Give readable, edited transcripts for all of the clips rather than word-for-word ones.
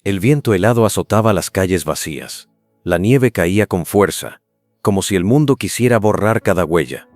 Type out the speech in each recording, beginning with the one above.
El viento helado azotaba las calles vacías. La nieve caía con fuerza, como si el mundo quisiera borrar cada huella.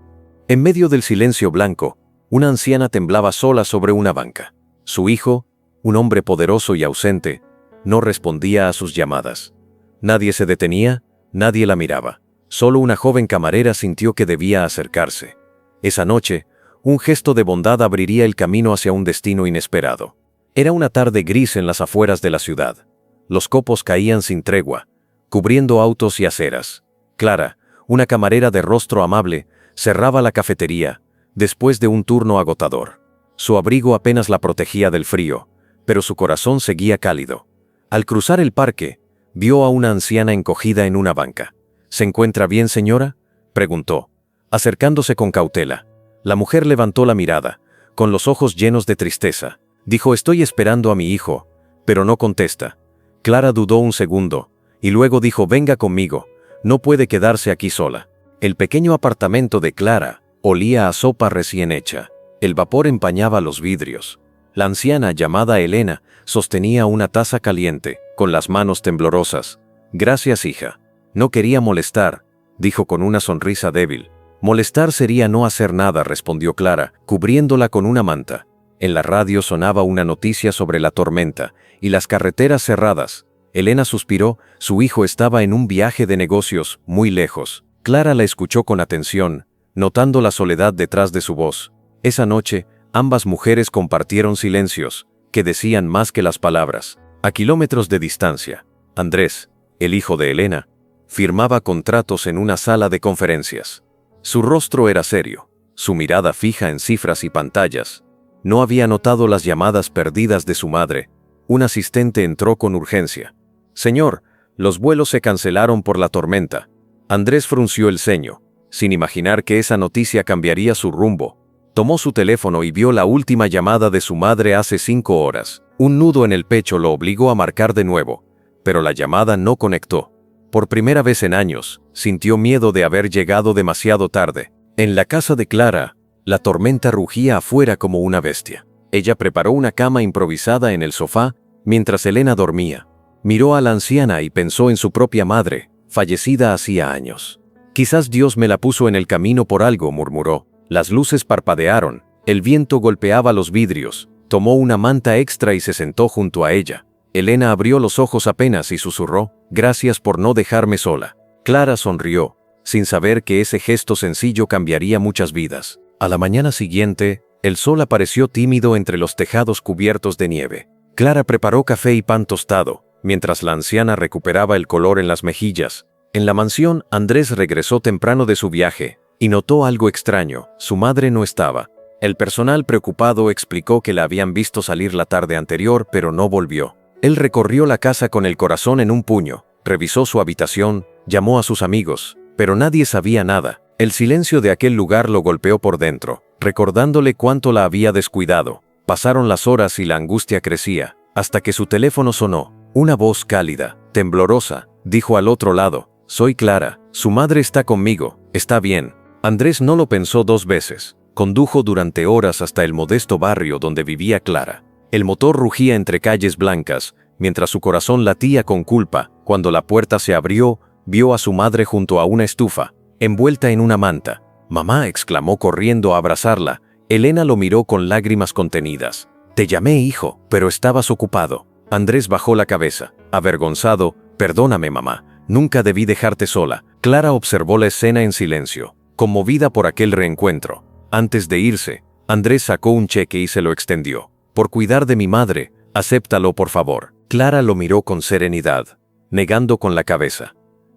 En medio del silencio blanco, una anciana temblaba sola sobre una banca. Su hijo, un hombre poderoso y ausente, no respondía a sus llamadas. Nadie se detenía, nadie la miraba. Solo una joven camarera sintió que debía acercarse. Esa noche, un gesto de bondad abriría el camino hacia un destino inesperado. Era una tarde gris en las afueras de la ciudad. Los copos caían sin tregua, cubriendo autos y aceras. Clara, una camarera de rostro amable, cerraba la cafetería, después de un turno agotador. Su abrigo apenas la protegía del frío, pero su corazón seguía cálido. Al cruzar el parque, vio a una anciana encogida en una banca. «¿Se encuentra bien, señora?», preguntó, acercándose con cautela. La mujer levantó la mirada, con los ojos llenos de tristeza. Dijo: «Estoy esperando a mi hijo», pero no contesta. Clara dudó un segundo, y luego dijo: «Venga conmigo, no puede quedarse aquí sola». El pequeño apartamento de Clara olía a sopa recién hecha. El vapor empañaba los vidrios. La anciana, llamada Elena, sostenía una taza caliente, con las manos temblorosas. «Gracias, hija. No quería molestar», dijo con una sonrisa débil. «Molestar sería no hacer nada», respondió Clara, cubriéndola con una manta. En la radio sonaba una noticia sobre la tormenta y las carreteras cerradas. Elena suspiró, su hijo estaba en un viaje de negocios muy lejos. Clara la escuchó con atención, notando la soledad detrás de su voz. Esa noche, ambas mujeres compartieron silencios, que decían más que las palabras. A kilómetros de distancia, Andrés, el hijo de Elena, firmaba contratos en una sala de conferencias. Su rostro era serio, su mirada fija en cifras y pantallas. No había notado las llamadas perdidas de su madre. Un asistente entró con urgencia. «Señor, los vuelos se cancelaron por la tormenta». Andrés frunció el ceño, sin imaginar que esa noticia cambiaría su rumbo. Tomó su teléfono y vio la última llamada de su madre hace 5 horas. Un nudo en el pecho lo obligó a marcar de nuevo, pero la llamada no conectó. Por primera vez en años, sintió miedo de haber llegado demasiado tarde. En la casa de Clara, la tormenta rugía afuera como una bestia. Ella preparó una cama improvisada en el sofá, mientras Elena dormía. Miró a la anciana y pensó en su propia madre, fallecida hacía años. «Quizás Dios me la puso en el camino por algo», murmuró. Las luces parpadearon, el viento golpeaba los vidrios. Tomó una manta extra y se sentó junto a ella. Elena abrió los ojos apenas y susurró: «Gracias por no dejarme sola». Clara sonrió, sin saber que ese gesto sencillo cambiaría muchas vidas. A la mañana siguiente, el sol apareció tímido entre los tejados cubiertos de nieve. Clara preparó café y pan tostado, mientras la anciana recuperaba el color en las mejillas. En la mansión, Andrés regresó temprano de su viaje y notó algo extraño: su madre no estaba. El personal preocupado explicó que la habían visto salir la tarde anterior, pero no volvió. Él recorrió la casa con el corazón en un puño, revisó su habitación, llamó a sus amigos, pero nadie sabía nada. El silencio de aquel lugar lo golpeó por dentro, recordándole cuánto la había descuidado. Pasaron las horas y la angustia crecía, hasta que su teléfono sonó. Una voz cálida, temblorosa, dijo al otro lado: «Soy Clara, su madre está conmigo, está bien». Andrés no lo pensó 2 veces. Condujo durante horas hasta el modesto barrio donde vivía Clara. El motor rugía entre calles blancas, mientras su corazón latía con culpa. Cuando la puerta se abrió, vio a su madre junto a una estufa, envuelta en una manta. «Mamá», exclamó corriendo a abrazarla. Elena lo miró con lágrimas contenidas. «Te llamé, hijo, pero estabas ocupado». Andrés bajó la cabeza, avergonzado. «Perdóname, mamá, nunca debí dejarte sola». Clara observó la escena en silencio, conmovida por aquel reencuentro. Antes de irse, Andrés sacó un cheque y se lo extendió. «Por cuidar de mi madre, acéptalo, por favor». Clara lo miró con serenidad, negando con la cabeza.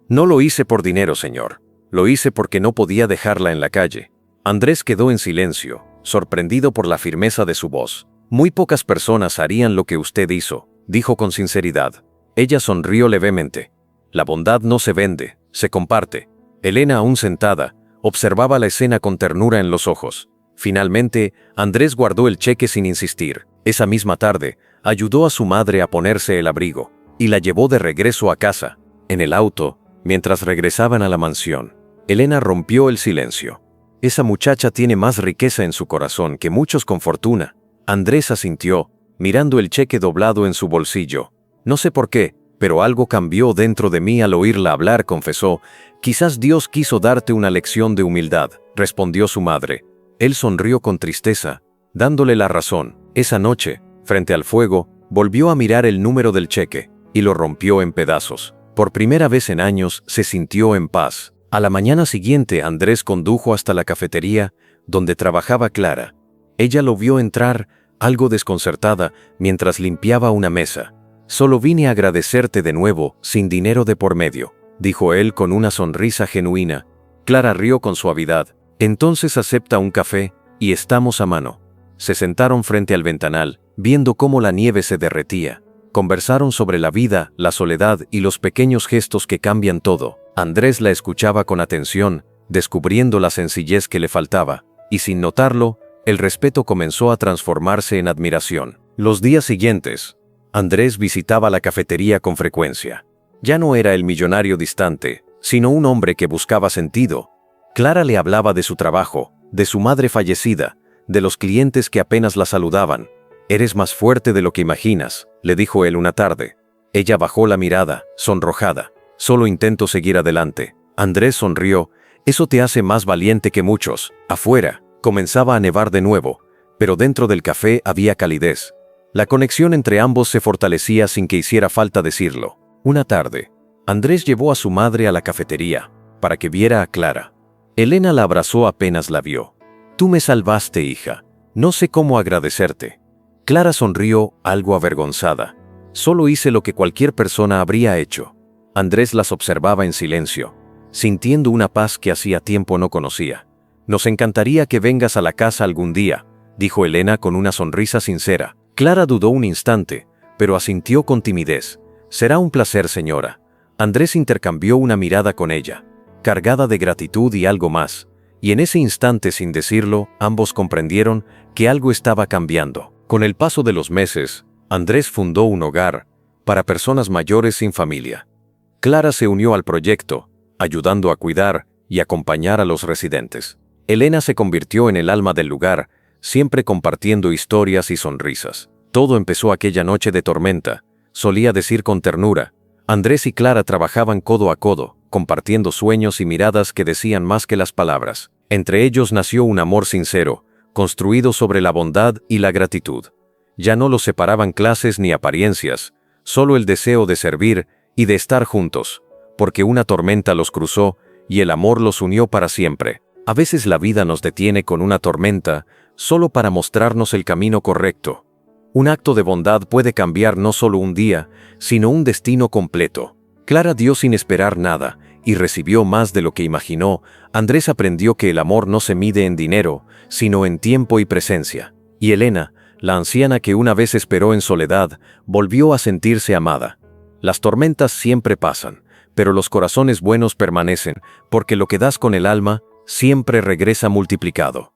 «No lo hice por dinero, señor. Lo hice porque no podía dejarla en la calle». Andrés quedó en silencio, sorprendido por la firmeza de su voz. «Muy pocas personas harían lo que usted hizo», dijo con sinceridad. Ella sonrió levemente. «La bondad no se vende, se comparte». Elena, aún sentada, observaba la escena con ternura en los ojos. Finalmente, Andrés guardó el cheque sin insistir. Esa misma tarde, ayudó a su madre a ponerse el abrigo y la llevó de regreso a casa. En el auto, mientras regresaban a la mansión, Elena rompió el silencio. «Esa muchacha tiene más riqueza en su corazón que muchos con fortuna». Andrés asintió, mirando el cheque doblado en su bolsillo. No sé por qué, pero algo cambió dentro de mí al oírla hablar, confesó. Quizás Dios quiso darte una lección de humildad, respondió su madre. Él sonrió con tristeza, dándole la razón. Esa noche, frente al fuego, volvió a mirar el número del cheque, y lo rompió en pedazos. Por primera vez en años se sintió en paz. A la mañana siguiente, Andrés condujo hasta la cafetería, donde trabajaba Clara. Ella lo vio entrar, algo desconcertada, mientras limpiaba una mesa. «Solo vine a agradecerte de nuevo, sin dinero de por medio», dijo él con una sonrisa genuina. Clara rió con suavidad. «Entonces acepta un café, y estamos a mano». Se sentaron frente al ventanal, viendo cómo la nieve se derretía. Conversaron sobre la vida, la soledad y los pequeños gestos que cambian todo. Andrés la escuchaba con atención, descubriendo la sencillez que le faltaba, y sin notarlo, el respeto comenzó a transformarse en admiración. Los días siguientes, Andrés visitaba la cafetería con frecuencia. Ya no era el millonario distante, sino un hombre que buscaba sentido. Clara le hablaba de su trabajo, de su madre fallecida, de los clientes que apenas la saludaban. «Eres más fuerte de lo que imaginas», le dijo él una tarde. Ella bajó la mirada, sonrojada. «Solo intento seguir adelante». Andrés sonrió. «Eso te hace más valiente que muchos». Afuera, comenzaba a nevar de nuevo, pero dentro del café había calidez. La conexión entre ambos se fortalecía sin que hiciera falta decirlo. Una tarde, Andrés llevó a su madre a la cafetería, para que viera a Clara. Elena la abrazó apenas la vio. «Tú me salvaste, hija. No sé cómo agradecerte». Clara sonrió, algo avergonzada. «Solo hice lo que cualquier persona habría hecho». Andrés las observaba en silencio, sintiendo una paz que hacía tiempo no conocía. «Nos encantaría que vengas a la casa algún día», dijo Elena con una sonrisa sincera. Clara dudó un instante, pero asintió con timidez. «Será un placer, señora». Andrés intercambió una mirada con ella, cargada de gratitud y algo más, y en ese instante, sin decirlo, ambos comprendieron que algo estaba cambiando. Con el paso de los meses, Andrés fundó un hogar para personas mayores sin familia. Clara se unió al proyecto, ayudando a cuidar y acompañar a los residentes. Elena se convirtió en el alma del lugar, siempre compartiendo historias y sonrisas. Todo empezó aquella noche de tormenta, solía decir con ternura. Andrés y Clara trabajaban codo a codo, compartiendo sueños y miradas que decían más que las palabras. Entre ellos nació un amor sincero, construido sobre la bondad y la gratitud. Ya no los separaban clases ni apariencias, solo el deseo de servir y de estar juntos, porque una tormenta los cruzó y el amor los unió para siempre. A veces la vida nos detiene con una tormenta, solo para mostrarnos el camino correcto. Un acto de bondad puede cambiar no solo un día, sino un destino completo. Clara dio sin esperar nada, y recibió más de lo que imaginó. Andrés aprendió que el amor no se mide en dinero, sino en tiempo y presencia. Y Elena, la anciana que una vez esperó en soledad, volvió a sentirse amada. Las tormentas siempre pasan, pero los corazones buenos permanecen, porque lo que das con el alma siempre regresa multiplicado.